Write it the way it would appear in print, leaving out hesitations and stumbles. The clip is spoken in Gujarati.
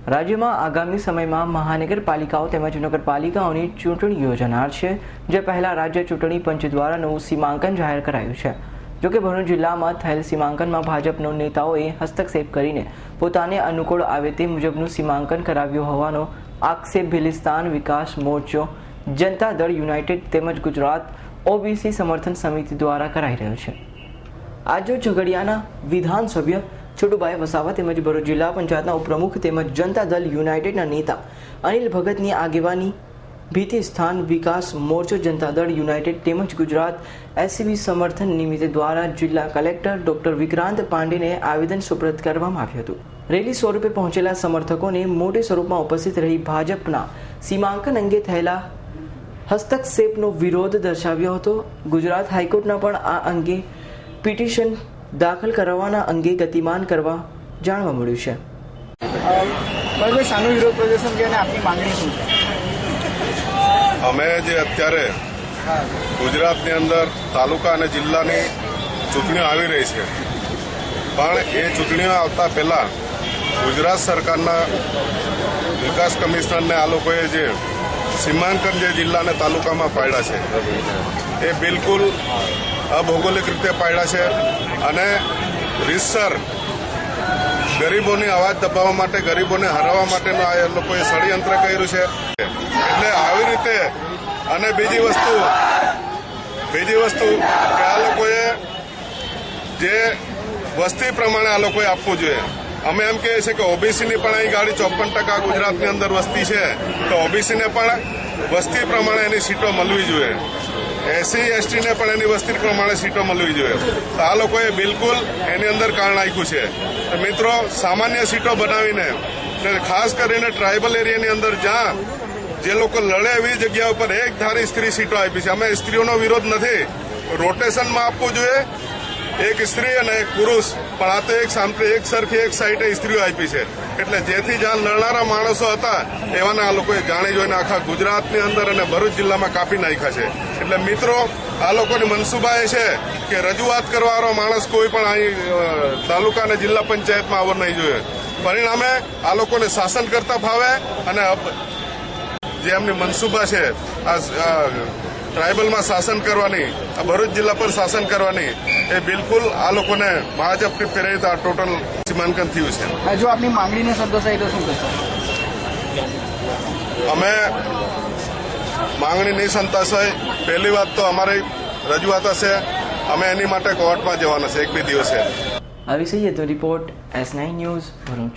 રાજ્યમાં આગામી સમયમાં મહાનગરપાલિકાઓ તેમજ નગરપાલિકાઓની ચૂંટણી યોજાનાર છે, જે પહેલા રાજ્ય ચૂંટણી પંચ દ્વારા નવું સીમાંકન જાહેર કરાયું છે। જોકે ભરૂચ જિલ્લામાં થયેલ સીમાંકનમાં ભાજપના નેતાઓએ હસ્તક્ષેપ કરીને પોતાને અનુકૂળ આવે તે મુજબનું સીમાંકન કરાવ્યું હોવાનો આક્ષેપ ભીલિસ્તાન વિકાસ મોરચો, જનતા દળ યુનાઇટેડ તેમજ ગુજરાત ઓબીસી સમર્થન સમિતિ દ્વારા કરાઈ રહ્યો છે। આજે ઝઘડિયાના વિધાનસભ્ય છોટુભાઈ વસાવા તેમજ ભરૂચ જિલ્લા પંચાયતના ઉપપ્રમુખ તેમજ જનતા દળ યુનાઇટેડના નેતા અનિલ ભગતની આગેવાની ભીલિસ્તાન વિકાસ મોરચો, જનતા દળ યુનાઇટેડ તેમજ ગુજરાત એસસીબી સમર્થન નિમિત્તે દ્વારા જિલ્લા કલેક્ટર ડોક્ટર વિક્રાંત પાંડેને આવેદન સુપ્રત કરવામાં આવ્યું હતું। રેલી સ્વરૂપે પહોંચેલા સમર્થકોને મોટી સ્વરૂપમાં ઉપસ્થિત રહી ભાજપના સીમાંકન અંગે થયેલા હસ્તક્ષેપનો વિરોધ દર્શાવ્યો હતો। ગુજરાત હાઈકોર્ટના પણ આ અંગે પિટિશન દાખલ કરવાના અંગે ગતિમાન કરવા જાણવા મળ્યું છે। સાનું વિરોધ પ્રદર્શન કે આપની માંગણી શું છે? અમે જે અત્યારે ગુજરાતની અંદર તાલુકા અને જિલ્લાની ચૂંટણીઓ આવી રહી છે, પણ એ ચૂંટણીઓ આવતા પહેલા ગુજરાત સરકારના વિકાસ કમિશનરને આ લોકોએ જે સીમાંકન જે જિલ્લા અને તાલુકામાં પાડ્યા છે એ બિલકુલ અભૌગોલિક રીતે પાડ્યા છે અને રીતસર ગરીબોની અવાજ દબાવવા માટે, ગરીબોને હરાવવા માટેનું આ લોકોએ ષડયંત્ર કર્યું છે। એટલે આવી રીતે અને બીજી વસ્તુ કે આ લોકોએ જે વસ્તી પ્રમાણે આ લોકોએ આપવું જોઈએ। અમે એમ કહીએ છીએ કે ઓબીસીની પણ અહીં ગાડી 54% ગુજરાતની અંદર વસ્તી છે, તો ઓબીસીને પણ વસ્તી પ્રમાણે એની સીટો મળવી જોઈએ, એસસી એસટીને પણ એની વસ્તી પ્રમાણે સીટો મળવી જોઈએ। તો આ લોકોએ બિલકુલ એની અંદર કાળ નાખ્યું છે। તો મિત્રો, સામાન્ય સીટો બનાવીને ખાસ કરીને ટ્રાઇબલ એરિયાની અંદર જ્યાં જે લોકો લડે એવી જગ્યા ઉપર એક ધારી સ્ત્રી સીટો આપી છે। અમે સ્ત્રીઓનો વિરોધ નથી, રોટેશનમાં આપવું જોઈએ, એક સ્ત્રી અને એક પુરુષ, પણ આ તો એક સરખી એક સાઈડે સ્ત્રીઓ આપી છે। એટલે જેથી જ્યાં લડનારા માણસો હતા એવાના આ લોકોએ જાણી જોઈને આખા ગુજરાતની અંદર અને ભરૂચ જિલ્લામાં કાપી નાખ્યા છે। એટલે મિત્રો, આ લોકોની મનસુબા એ છે કે રજૂઆત કરવાવાળો માણસ કોઈ પણ અહીં તાલુકા અને જિલ્લા પંચાયતમાં આવવો નહીં જોઈએ। પરિણામે આ લોકોને શાસન કરતા ફાવે અને જે એમની મનસુબા છે આ ટ્રાઇબલમાં શાસન કરવાની, આ ભરૂચ જિલ્લા પર શાસન કરવાની, એ બિલકુલ આ લોકોને ભાજપની પ્રેરિત આ ટોટલ સીમાંકન થયું છે। જો આપની માંગણીને સંતોષાય તો શું કરશો? અમે માંગણી નહીં સંતોષાય, પહેલી વાત તો અમારી રજૂઆત હશે, અમે એની માટે કોર્ટમાં જવાના છે 1-2 દિવસે। આ વિશે રિપોર્ટ S9 ન્યૂઝ ભરૂચ।